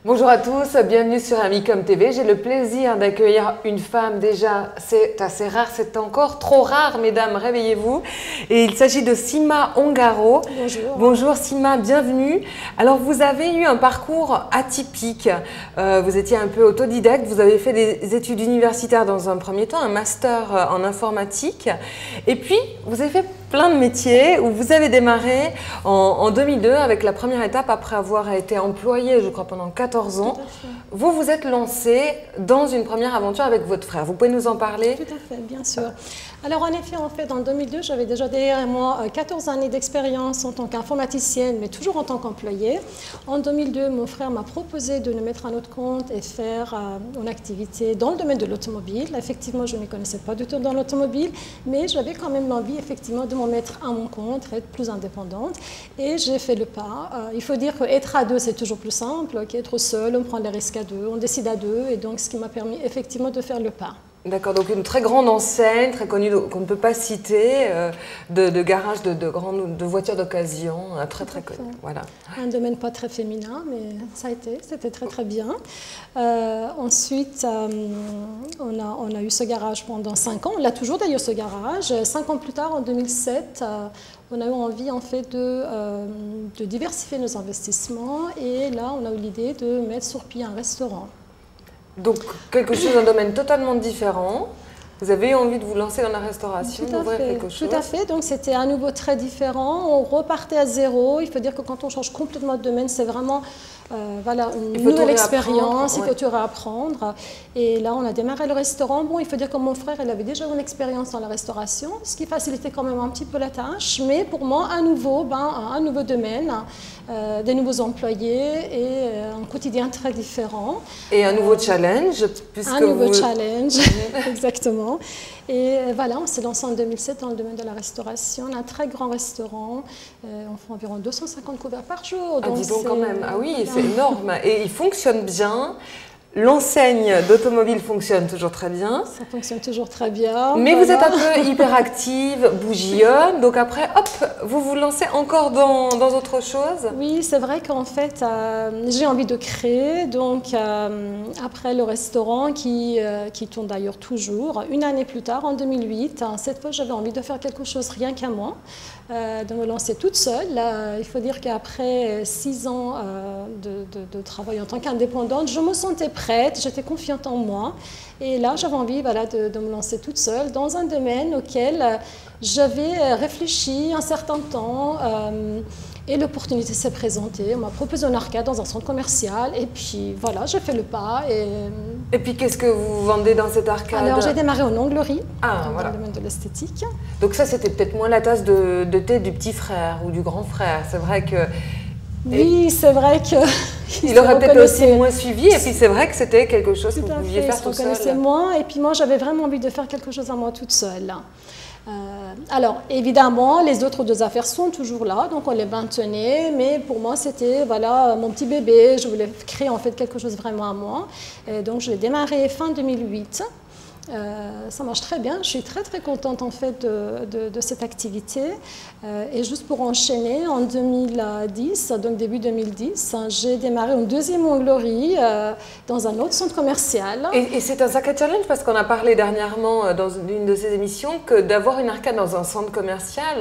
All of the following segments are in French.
Bonjour à tous, bienvenue sur Amicom TV. J'ai le plaisir d'accueillir une femme, déjà c'est assez rare, c'est encore trop rare, mesdames, réveillez-vous. Et il s'agit de Sima Ongaro. Bonjour. Bonjour Sima, bienvenue. Alors vous avez eu un parcours atypique, vous étiez un peu autodidacte, vous avez fait des études universitaires dans un premier temps, un master en informatique. Et puis vous avez fait plein de métiers où vous avez démarré en 2002 avec la première étape après avoir été employé, je crois, pendant 14 ans. Vous vous êtes lancé dans une première aventure avec votre frère. Vous pouvez nous en parler? Tout à fait, bien sûr. Alors en effet, en 2002, j'avais déjà derrière moi 14 années d'expérience en tant qu'informaticienne, mais toujours en tant qu'employée. En 2002, mon frère m'a proposé de nous mettre à notre compte et faire une activité dans le domaine de l'automobile. Effectivement, je ne m'y connaissais pas du tout dans l'automobile, mais j'avais quand même l'envie effectivement de m'en mettre à mon compte, être plus indépendante. Et j'ai fait le pas. Il faut dire qu'être à deux, c'est toujours plus simple qu'être seul. On prend des risques à deux, on décide à deux. Et donc, ce qui m'a permis effectivement de faire le pas. D'accord, donc une très grande enseigne, très connue, qu'on ne peut pas citer, de garage de voitures d'occasion, très connu. Voilà. Un domaine pas très féminin, mais ça a été, c'était très très bien. Ensuite, on a eu ce garage pendant 5 ans, on l'a toujours d'ailleurs ce garage. 5 ans plus tard, en 2007, on a eu envie en fait de diversifier nos investissements et là on a eu l'idée de mettre sur pied un restaurant. Donc, quelque chose, un domaine totalement différent. Vous avez eu envie de vous lancer dans la restauration, d'ouvrir quelque chose? Tout à fait. Donc, c'était à nouveau très différent. On repartait à zéro. Il faut dire que quand on change complètement de domaine, c'est vraiment voilà, une nouvelle expérience. Il faut tout réapprendre. Et là, on a démarré le restaurant. Bon, il faut dire que mon frère, il avait déjà une expérience dans la restauration, ce qui facilitait quand même un petit peu la tâche. Mais pour moi, à nouveau, un nouveau domaine, des nouveaux employés et un quotidien très différent. Et un nouveau challenge, puisque un nouveau challenge, exactement. Et voilà, on s'est lancé en 2007 dans le domaine de la restauration. On a un très grand restaurant, on fait environ 250 couverts par jour. Ah, dis donc quand même, ah oui, c'est énorme. Et il fonctionne bien. L'enseigne d'automobile fonctionne toujours très bien. Ça fonctionne toujours très bien. Mais voilà. Vous êtes un peu hyperactive, bougillonne, donc après, hop, vous vous lancez encore dans autre chose? Oui, c'est vrai qu'en fait, j'ai envie de créer. Donc, après le restaurant qui tourne d'ailleurs toujours, une année plus tard, en 2008, cette fois, j'avais envie de faire quelque chose rien qu'à moi, de me lancer toute seule. Il faut dire qu'après 6 ans de travail en tant qu'indépendante, je me sentais prête, j'étais confiante en moi. Et là, j'avais envie de me lancer toute seule dans un domaine auquel j'avais réfléchi un certain temps. Et l'opportunité s'est présentée. On m'a proposé un arcade dans un centre commercial. Et puis voilà, j'ai fait le pas. Et puis qu'est-ce que vous vendez dans cette arcade? Alors j'ai démarré en onglerie, dans le domaine de l'esthétique. Donc ça, c'était peut-être moins la tasse de thé du petit frère ou du grand frère. C'est vrai que... Oui, c'est vrai que... Il aurait peut-être aussi moins suivi, et puis c'est vrai que c'était quelque chose que vous pouviez faire tout seul. Il se reconnaissait moins, et puis moi j'avais vraiment envie de faire quelque chose à moi toute seule. Alors évidemment, les autres 2 affaires sont toujours là, donc on les maintenait, mais pour moi c'était voilà, mon petit bébé, je voulais créer en fait quelque chose vraiment à moi. Et donc je l'ai démarré fin 2008. Ça marche très bien, je suis très contente en fait de cette activité. Et juste pour enchaîner, en 2010, donc début 2010, j'ai démarré une 2e onglerie dans un autre centre commercial. Et c'est un sacré challenge parce qu'on a parlé dernièrement dans une de ces émissions que d'avoir une arcade dans un centre commercial,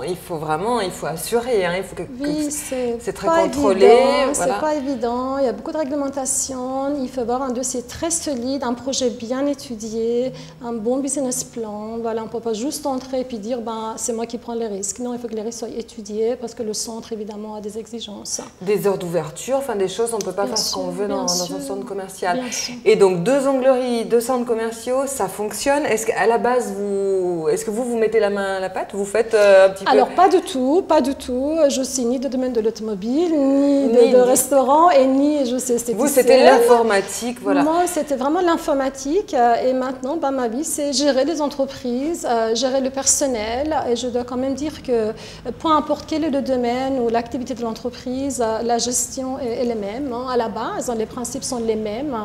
il faut assurer, hein, il faut oui, c'est très contrôlé. Voilà. C'est pas évident, il y a beaucoup de réglementations, il faut avoir un dossier très solide, un projet bien étudié, un bon business plan. Voilà, on ne peut pas juste entrer et puis dire c'est moi qui prends les risques. Non, il faut que les risques soient étudiés parce que le centre, évidemment, a des exigences. Des heures d'ouverture, enfin des choses, on ne peut pas faire ce qu'on veut dans un centre commercial. Et donc 2 ongleries, 2 centres commerciaux, ça fonctionne. Est-ce qu'à la base, vous mettez la main à la pâte? Vous faites un petit peu... Alors pas du tout. Je suis ni de domaine de l'automobile, ni de restaurant, et ni je sais esthéticienne. Vous, c'était l'informatique, voilà. Moi, c'était vraiment l'informatique. Et maintenant, ma vie, c'est gérer les entreprises, gérer le personnel. Et je dois quand même dire que peu importe quel est le domaine ou l'activité de l'entreprise, la gestion est la même. À la base, les principes sont les mêmes.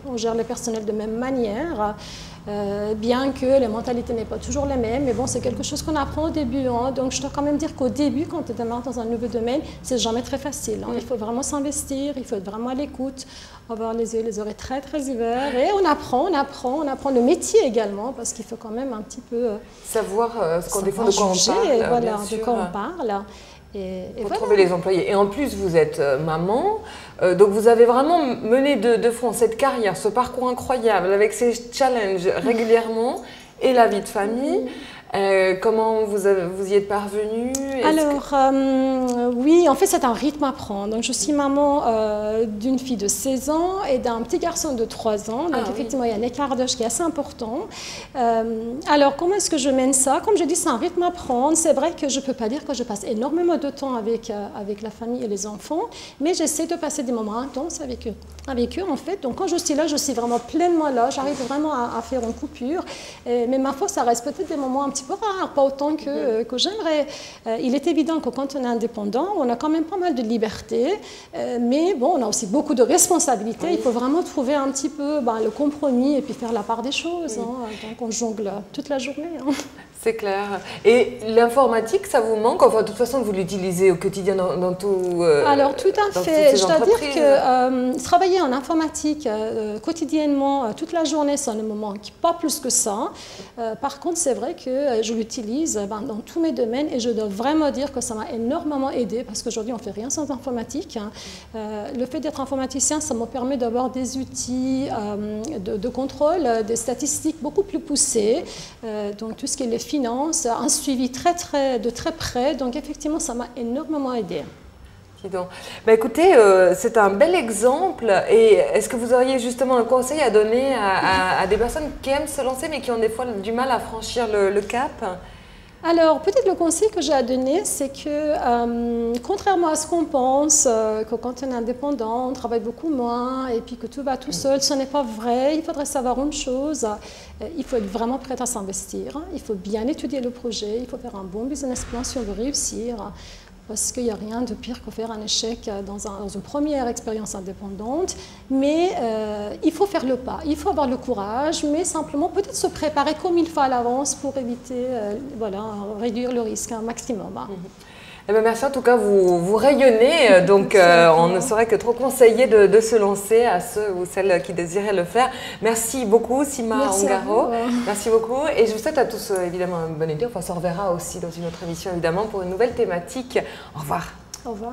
On gère le personnel de même manière. bien que les mentalités n'est pas toujours les mêmes, mais bon, c'est quelque chose qu'on apprend au début. Hein. Donc, je dois quand même dire qu'au début, quand tu démarres dans un nouveau domaine, c'est jamais très facile. Hein. Il faut vraiment s'investir, il faut être vraiment à l'écoute, avoir les yeux et les oreilles très, très ouverts. Et on apprend le métier également, parce qu'il faut quand même un petit peu savoir ce qu'on défend, de quoi on parle. Voilà, de quoi on parle. Et pour voilà. trouver les employés. Et en plus, vous êtes maman, donc vous avez vraiment mené de front cette carrière, ce parcours incroyable, avec ces challenges régulièrement, et la vie de famille. Comment vous y êtes parvenue? Alors, oui, en fait, c'est un rythme à prendre. Donc, je suis maman d'une fille de 16 ans et d'un petit garçon de 3 ans. Donc, effectivement, il y a un écart d'âge qui est assez important. Alors, comment est-ce que je mène ça? Comme je dis, c'est un rythme à prendre. C'est vrai que je ne peux pas dire que je passe énormément de temps avec la famille et les enfants, mais j'essaie de passer des moments intenses avec eux, en fait. Donc, quand je suis là, je suis vraiment pleinement là. J'arrive vraiment à faire une coupure. Mais ma foi, ça reste peut-être des moments un petit peu rares, pas autant que j'aimerais. Il est évident que quand on est indépendant, on a quand même pas mal de liberté, mais bon, on a aussi beaucoup de responsabilités. Il faut vraiment trouver un petit peu le compromis et puis faire la part des choses. Hein. Donc, on jongle toute la journée. Hein. C'est clair. Et l'informatique, ça vous manque? Enfin, de toute façon, vous l'utilisez au quotidien dans tout. Alors, tout à fait. Je dois dire que travailler en informatique quotidiennement, toute la journée, ça ne me manque pas plus que ça. Par contre, c'est vrai que je l'utilise dans tous mes domaines et je dois vraiment dire que ça m'a énormément aidé parce qu'aujourd'hui, on ne fait rien sans informatique. Le fait d'être informaticien, ça me permet d'avoir des outils de contrôle, des statistiques beaucoup plus poussées. Donc, tout ce qui est les finances, un suivi de très près. Donc, effectivement, ça m'a énormément aidé. Donc. Écoutez, c'est un bel exemple. Et est-ce que vous auriez justement un conseil à donner à des personnes qui aiment se lancer mais qui ont des fois du mal à franchir le cap? Alors, peut-être le conseil que j'ai à donner, c'est que contrairement à ce qu'on pense, que quand on est indépendant, on travaille beaucoup moins et puis que tout va tout seul, ce n'est pas vrai. Il faudrait savoir une chose, il faut être vraiment prêt à s'investir, il faut bien étudier le projet, il faut faire un bon business plan si on veut réussir. Parce qu'il n'y a rien de pire que faire un échec dans une première expérience indépendante. Mais il faut faire le pas, il faut avoir le courage, mais simplement peut-être se préparer comme il faut à l'avance pour éviter, réduire le risque un maximum. Eh bien, merci en tout cas, vous rayonnez, donc on ne saurait que trop conseiller de se lancer à ceux ou celles qui désiraient le faire. Merci beaucoup Sima Ongaro, merci beaucoup et je vous souhaite à tous évidemment une bonne été, enfin on se reverra aussi dans une autre émission évidemment pour une nouvelle thématique. Au revoir. Au revoir.